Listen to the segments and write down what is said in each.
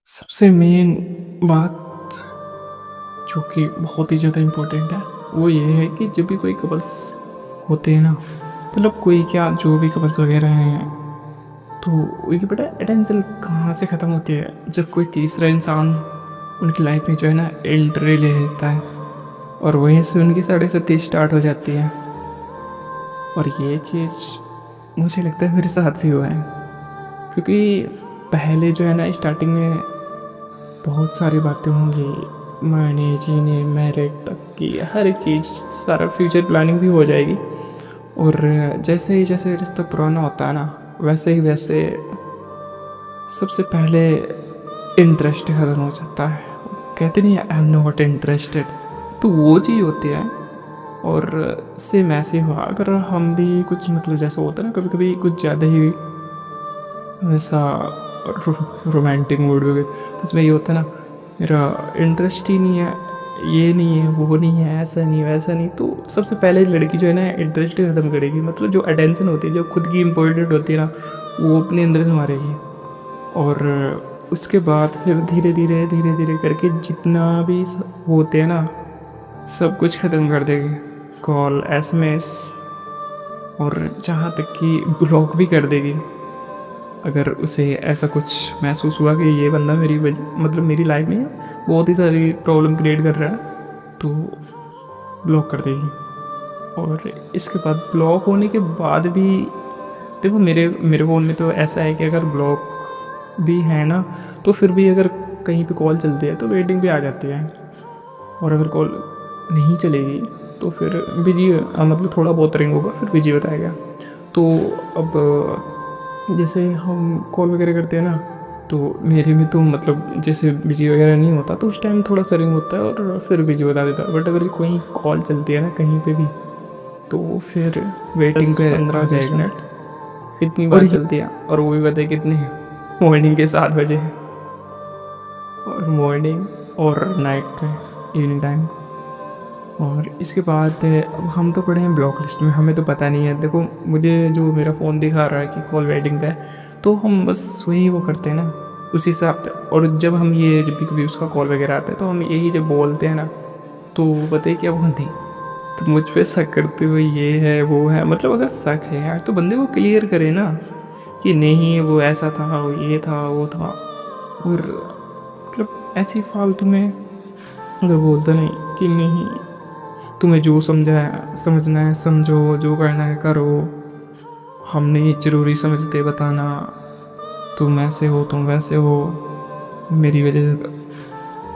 सबसे मेन बात जो कि बहुत ही ज़्यादा इम्पोर्टेंट है, वो ये है कि जब भी कोई कपल्स होते हैं ना, मतलब कोई क्या जो भी कपल्स वगैरह हैं, तो उनकी पता है अटेंशन कहाँ से ख़त्म होती है, जब कोई तीसरा इंसान उनकी लाइफ में जो है ना एंट्री ले लेता है और वहीं से उनकी साढ़े सती स्टार्ट हो जाती है। और ये चीज़ मुझे लगता है मेरे साथ भी हुआ है, क्योंकि पहले जो है ना स्टार्टिंग में बहुत सारी बातें होंगी, मरने जीने मैरिड तक की हर एक चीज़, सारा फ्यूचर प्लानिंग भी हो जाएगी। और जैसे ही जैसे रिश्ता पुराना होता है ना, वैसे ही वैसे सबसे पहले इंटरेस्ट ख़त्म हो जाता है। कहते नहीं आई एम नॉट इंटरेस्टेड, तो वो चीज़ होती है। और सेम ऐसे हुआ, अगर हम भी कुछ मतलब जैसा होता है ना, कभी कभी कुछ ज़्यादा ही वैसा रोमांटिक मूड में, तो उसमें ये होता है ना, मेरा इंटरेस्ट ही नहीं है, ये नहीं है, वो नहीं है, ऐसा नहीं वैसा नहीं, तो सबसे पहले लड़की जो है ना इंटरेस्ट ही ख़त्म करेगी। मतलब जो अटेंशन होती है, जो खुद की इम्पोर्टेंट होती है ना, वो अपने अंदर से मारेगी। और उसके बाद फिर धीरे धीरे धीरे धीरे करके जितना भी होते हैं ना, सब कुछ ख़त्म कर देगी। कॉल, एसएमएस, और जहाँ तक कि ब्लॉक भी कर देगी। अगर उसे ऐसा कुछ महसूस हुआ कि ये बंदा मेरी मतलब मेरी लाइफ में बहुत ही सारी प्रॉब्लम क्रिएट कर रहा है, तो ब्लॉक कर देगी। और इसके बाद ब्लॉक होने के बाद भी देखो, मेरे मेरे फ़ोन में तो ऐसा है कि अगर ब्लॉक भी है ना, तो फिर भी अगर कहीं पे कॉल चलती है तो वेटिंग पे आ जाती है। और अगर कॉल नहीं चलेगी तो फिर बिजी, मतलब थोड़ा बहुत रिंग होगा फिर बिजी बताएगा। तो अब जैसे हम कॉल वगैरह करते हैं ना, तो मेरे में तो मतलब जैसे बिजी वगैरह नहीं होता तो उस टाइम थोड़ा सा रिंग होता है और फिर बिजी बता देता है। बट अगर कोई कॉल चलती है ना कहीं पे भी, तो फिर वेटिंग पे 15-20 मिनट इतनी बार चलती है। और वो भी बताए कितने, मॉर्निंग के 7 बजे, और मॉर्निंग और नाइट में, इवनिंग टाइम। और इसके बाद अब हम तो पड़े हैं ब्लॉक लिस्ट में, हमें तो पता नहीं है। देखो, मुझे जो मेरा फ़ोन दिखा रहा है कि कॉल वेटिंग पे है, तो हम बस वही वो करते हैं ना उसी हिसाब से। और जब हम ये जब भी कभी उसका कॉल वगैरह आता है तो हम यही जब बोलते हैं ना, तो वो बताइए क्या बोलती, तो मुझ पे शक करते हुए ये है वो है। मतलब अगर शक है यार तो बंदे को क्लियर करे ना कि नहीं वो ऐसा था, वो ये था, वो था। और मतलब ऐसी फालतू में अगर बोलता नहीं कि नहीं, तुम्हें जो समझा है समझना है समझो, जो करना है करो, हम नहीं ज़रूरी समझते बताना, तुम ऐसे हो तुम वैसे हो, मेरी वजह से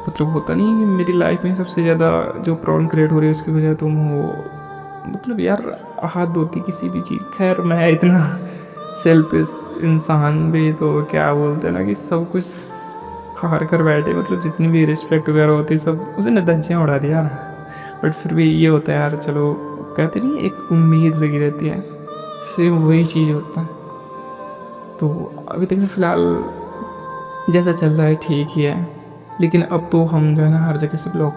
मतलब होता नहीं कि मेरी लाइफ में सबसे ज़्यादा जो प्रॉब्लम क्रिएट हो रही है उसकी वजह तुम हो। मतलब यार, हद होती किसी भी चीज़। खैर, मैं इतना सेल्फिश इंसान भी तो क्या बोलते हैं ना कि सब कुछ हार कर बैठे, मतलब जितनी भी रिस्पेक्ट वगैरह होती सब उसने धज्जियाँ उड़ा दी यार। बट फिर भी ये होता है यार, चलो, कहते नहीं एक उम्मीद लगी रहती है, सेम वही चीज़ होता है। तो अभी तक फ़िलहाल जैसा चल रहा है ठीक ही है, लेकिन अब तो हम जो है ना हर जगह से ब्लॉक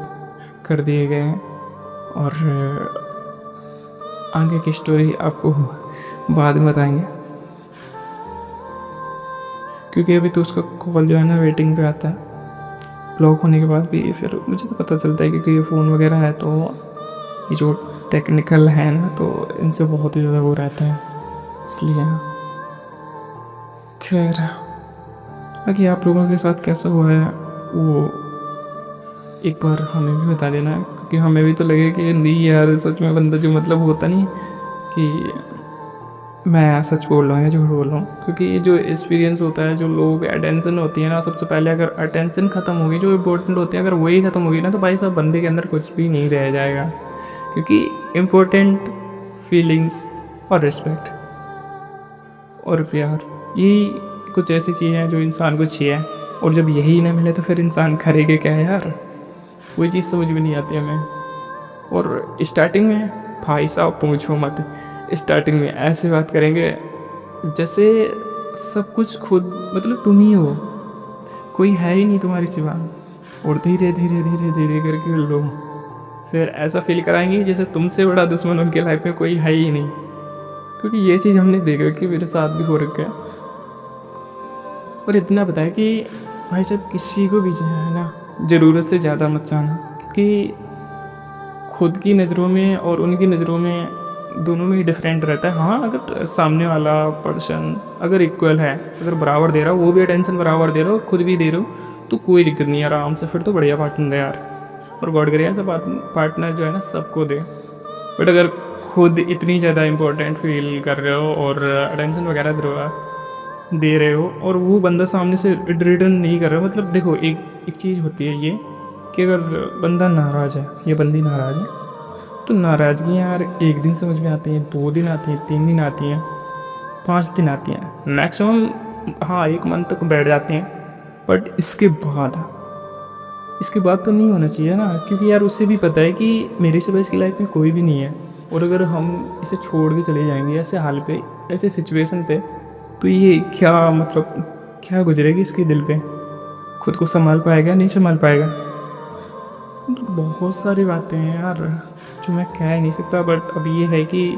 कर दिए गए हैं। और आगे की स्टोरी आपको बाद में बताएंगे, क्योंकि अभी तो उसका कॉल जो है ना वेटिंग पे आता है। ब्लॉक होने के बाद भी फिर मुझे तो पता चलता है क्योंकि ये फ़ोन वगैरह है, तो ये जो टेक्निकल है ना, तो इनसे बहुत ही ज़्यादा वो रहता है, इसलिए। खैर, बाकी आप लोगों के साथ कैसा हुआ है वो एक बार हमें भी बता देना, क्योंकि हमें भी तो लगे कि नहीं यार सच में बंदा जो मतलब होता नहीं कि मैं सच बोल रहा हूँ या झूठ बोल रहा हूँ। क्योंकि ये जो एक्सपीरियंस होता है, जो लोगों की अटेंशन होती है ना, सबसे पहले अगर अटेंशन ख़त्म होगी, जो इम्पोर्टेंट होती है अगर वही ख़त्म होगी ना, तो भाई साहब बंदे के अंदर कुछ भी नहीं रह जाएगा। क्योंकि इम्पोर्टेंट फीलिंग्स और रिस्पेक्ट और प्यार, यही कुछ ऐसी चीज़ें हैं जो इंसान को चाहिए। और जब यही ना मिले तो फिर इंसान करेगा क्या यार, वही चीज़ समझ में नहीं आती हमें। और स्टार्टिंग में भाई साहब पूछो मत, स्टार्टिंग में ऐसे बात करेंगे जैसे सब कुछ खुद, मतलब तुम ही हो, कोई है ही नहीं तुम्हारे सिवा। और धीरे धीरे धीरे धीरे करके लो, फिर ऐसा फील कराएंगे जैसे तुमसे बड़ा दुश्मन उनके लाइफ में कोई है ही नहीं। क्योंकि ये चीज़ हमने देख रखी है, मेरे साथ भी हो रखा है। और इतना बताया कि भाई साहब किसी को भी जो है ना ज़रूरत से ज़्यादा मत चाहना, क्योंकि खुद की नज़रों में और उनकी नज़रों में दोनों में ही डिफरेंट रहता है। हाँ, अगर सामने वाला पर्सन अगर इक्वल है, अगर बराबर दे रहा हो, वो भी अटेंशन बराबर दे रहा हो, खुद भी दे रहे हो, तो कोई दिक्कत नहीं है, आराम से फिर तो बढ़िया पार्टनर है यार। और गॉड करे ऐसा पार्टनर जो है ना सबको दे। बट अगर खुद इतनी ज़्यादा इम्पोर्टेंट फील कर रहे हो और अटेंशन वगैरह दे रहे हो और वो बंदा सामने से रिटर्न नहीं कर रहा, मतलब देखो एक चीज़ होती है ये कि अगर बंदा नाराज़ है या बंदी नाराज़ है, तो नाराज़गी यार एक दिन समझ में आती हैं, 2 दिन आती हैं, 3 दिन आती हैं, 5 दिन आती हैं मैक्सिमम। हाँ, 1 मंथ तक बैठ जाती हैं। बट इसके बाद तो नहीं होना चाहिए ना, क्योंकि यार उसे भी पता है कि मेरे सिवा इसकी लाइफ में कोई भी नहीं है। और अगर हम इसे छोड़ के चले जाएंगे ऐसे हाल पे, ऐसे सिचुएशन पे, तो ये क्या मतलब क्या गुजरेगी इसके दिल पे? खुद को संभाल पाएगा, नहीं संभाल पाएगा? बहुत सारी बातें हैं यार जो मैं कह ही नहीं सकता। बट अब ये है कि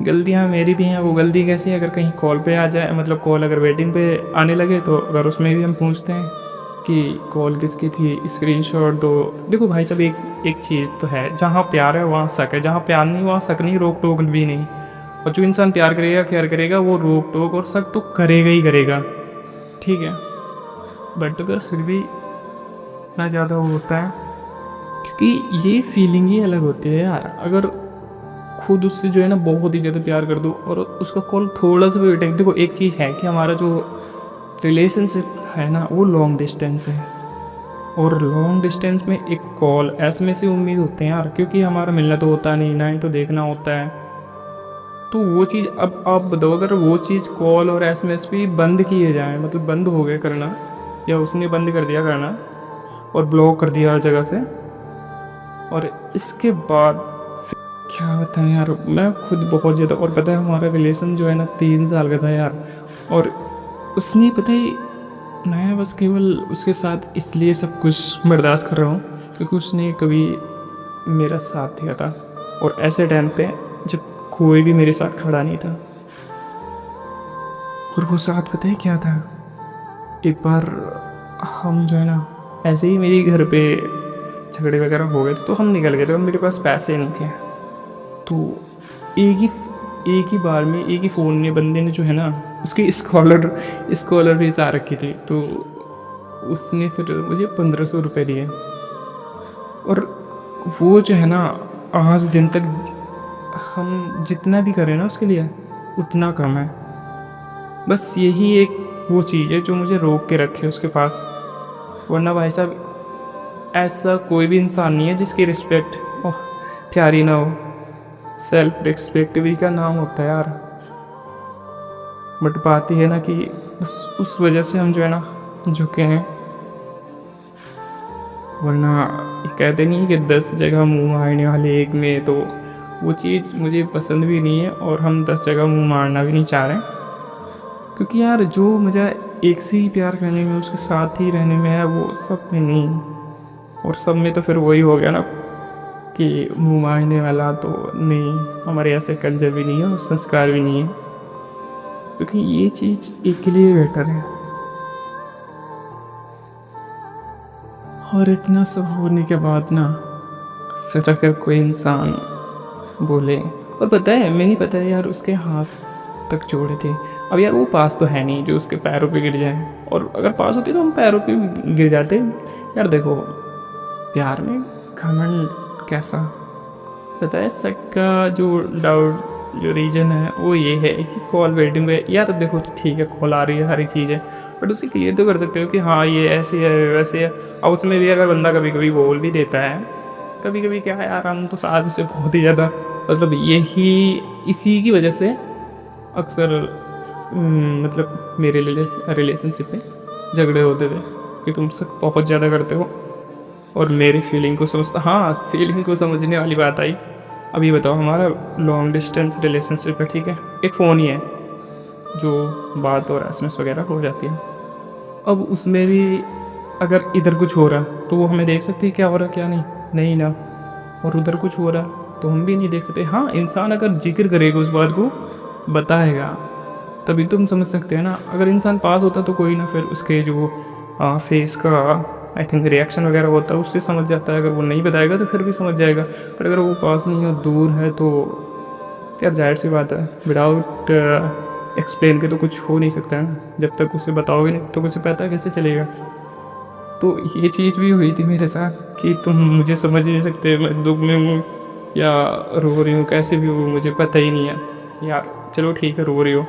गलतियाँ मेरी भी हैं। वो गलती कैसी है, अगर कहीं कॉल पे आ जाए, मतलब कॉल अगर वेटिंग पे आने लगे, तो अगर उसमें भी हम पूछते हैं कि कॉल किसकी थी, स्क्रीनशॉट दो। देखो भाई साहब, एक चीज़ तो है, जहाँ प्यार है वहाँ शक है, जहाँ प्यार नहीं वहाँ शक नहीं, रोक टोक भी नहीं। और जो इंसान प्यार करेगा, केयर करेगा, वो रोक टोक और शक तो करेगा ही करेगा, ठीक है। बट अगर फिर भी इतना ज़्यादा वो होता है, क्योंकि ये फीलिंग ही अलग होती है यार। अगर खुद उससे जो है ना बहुत ही ज़्यादा प्यार कर दो और उसका कॉल थोड़ा सा भी वेटिंग, देखो एक चीज़ है कि हमारा जो रिलेशनशिप है ना वो लॉन्ग डिस्टेंस है। और लॉन्ग डिस्टेंस में एक कॉल एसएमएस से उम्मीद होते हैं यार, क्योंकि हमारा मिलना तो होता नहीं, ना ही तो देखना होता है। तो वो चीज़, अब आप बताओ, अगर वो चीज़ कॉल और एसएमएस भी बंद किए जाए, मतलब बंद हो गए करना, या उसने बंद कर दिया करना और ब्लॉक कर दिया हर जगह से, और इसके बाद फिर क्या बताएं यार, मैं खुद बहुत ज़्यादा। और पता है हमारा रिलेशन जो है ना 3 साल का था यार। और उसने पता है, मैं बस केवल उसके साथ इसलिए सब कुछ बर्दाश्त कर रहा हूँ क्योंकि उसने कभी मेरा साथ दिया था, और ऐसे टाइम पे जब कोई भी मेरे साथ खड़ा नहीं था। और वो साथ पता है क्या था, एक बार हम जो है ना ऐसे ही मेरे घर पे झगड़े वगैरह हो गए थे, तो हम निकल गए थे और मेरे पास पैसे नहीं थे। तो एक ही बार में एक ही फ़ोन में बंदे ने जो है ना उसकी स्कॉलर फीस आ रखी थी, तो उसने फिर मुझे 1500 रुपये दिए। और वो जो है ना आज दिन तक हम जितना भी करें ना उसके लिए उतना कम है। बस यही एक वो चीज़ है जो मुझे रोक के रखे उसके पास। वरना भाई साहब ऐसा कोई भी इंसान नहीं है जिसकी रिस्पेक्ट प्यारी ना हो। सेल्फ रिस्पेक्ट भी का नाम होता है यार। बट बात ये है ना कि उस वजह से हम जो है ना झुके हैं। वरना ये कहते नहीं कि 10 जगह मुंह मारने वाले एक में, तो वो चीज़ मुझे पसंद भी नहीं है और हम 10 जगह मुंह मारना भी नहीं चाह रहे। क्योंकि यार जो मज़ा एक से ही प्यार करने में, उसके साथ ही रहने में है, वो सब में नहीं। और सब में तो फिर वही हो गया ना कि मुंह मारने वाला तो नहीं, हमारे ऐसे कल्चर भी नहीं है और संस्कार भी नहीं है। क्योंकि ये चीज़ एक के लिए बेटर है। और इतना सब होने के बाद ना फिर अगर कोई इंसान बोले, और पता है मैं नहीं पता है यार उसके हाथ तक जोड़े थे। अब यार वो पास तो है नहीं जो उसके पैरों पे गिर जाए, और अगर पास होती तो हम पैरों पे गिर जाते। यार देखो प्यार में घमंड कैसा, पता है सबका जो डाउट जो रीज़न है वो ये है कि कॉल वेटिंग पे। यार देखो ठीक है, कॉल आ रही है, हर एक चीज़ है, बट उसे क्लियर तो कर सकते हो कि हाँ ये ऐसे है वैसे है। और उसमें भी अगर बंदा कभी कभी बोल भी देता है, कभी कभी क्या है यार, हम तो साथ से बहुत ही ज़्यादा, मतलब यही इसी की वजह से अक्सर मतलब मेरे रिलेशनशिप में झगड़े होते थे कि तुम सब बहुत ज़्यादा करते हो और मेरी फीलिंग को समझता। हाँ, फीलिंग को समझने वाली बात आई। अभी बताओ, हमारा लॉन्ग डिस्टेंस रिलेशनशिप है, ठीक है, एक फ़ोन ही है जो बात और एसएमएस वगैरह हो जाती है। अब उसमें भी अगर इधर कुछ हो रहा तो वो हमें देख सकती है क्या हो रहा क्या नहीं, नहीं ना। और उधर कुछ हो रहा तो हम भी नहीं देख सकते। हाँ, इंसान अगर जिक्र करेगा उस बात को, बताएगा, तभी तुम समझ सकते हैं ना। अगर इंसान पास होता तो कोई ना फिर उसके जो फेस का आई थिंक रिएक्शन वगैरह होता है, उससे समझ जाता है। अगर वो नहीं बताएगा तो फिर भी समझ जाएगा, पर अगर वो पास नहीं है, दूर है, तो यार जाहिर सी बात है, विदाउट एक्सप्लेन के तो कुछ हो नहीं सकता है ना। जब तक उसे बताओगे नहीं तो उसे पता कैसे चलेगा। तो ये चीज़ भी हुई थी मेरे साथ कि तुम मुझे समझ ही नहीं सकते, मैं दुख में हूँ या रो रही हूँ, कैसे भी हूँ मुझे पता ही नहीं है। यार चलो ठीक है, रो रही हो,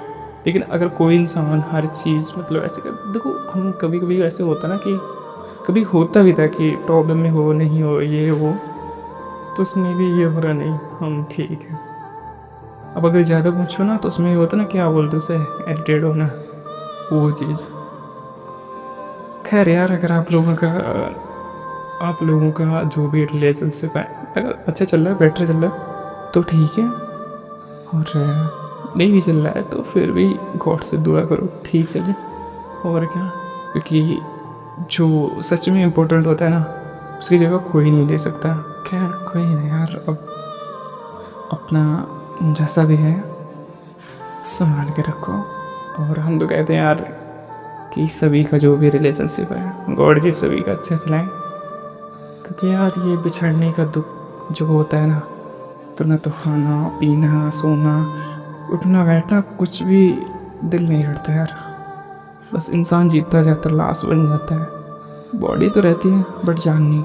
लेकिन अगर कोई इंसान हर चीज़ मतलब ऐसे देखो, हम कभी कभी ऐसे होता ना कि कभी होता भी था कि प्रॉब्लम में हो, नहीं हो, ये हो, तो उसमें भी ये हो रहा नहीं, हम ठीक है। अब अगर ज़्यादा पूछो ना तो उसमें ये होता ना, क्या बोलते उसे, इरिटेट होना, वो चीज़। खैर यार, अगर आप लोगों का जो भी रिलेशनशिप है अगर अच्छा चल रहा है, बेटर चल रहा है तो ठीक है, और नहीं भी चल रहा है तो फिर भी गॉड से दुआ करो ठीक चले, और क्या। क्योंकि जो सच में इम्पोर्टेंट होता है ना, उसकी जगह कोई नहीं ले सकता। खैर कोई नहीं यार, अब अपना जैसा भी है संभाल के रखो। और हम तो कहते हैं यार कि सभी का जो भी रिलेशनशिप है, गॉड जी सभी का अच्छा चलाएं। क्योंकि यार ये बिछड़ने का दुख जो होता है ना, तो ना तो खाना पीना सोना उठना बैठना कुछ भी दिल नहीं करता यार। बस इंसान जीतता जाता, लाश बन जाता है। बॉडी तो रहती है बट जान नहीं।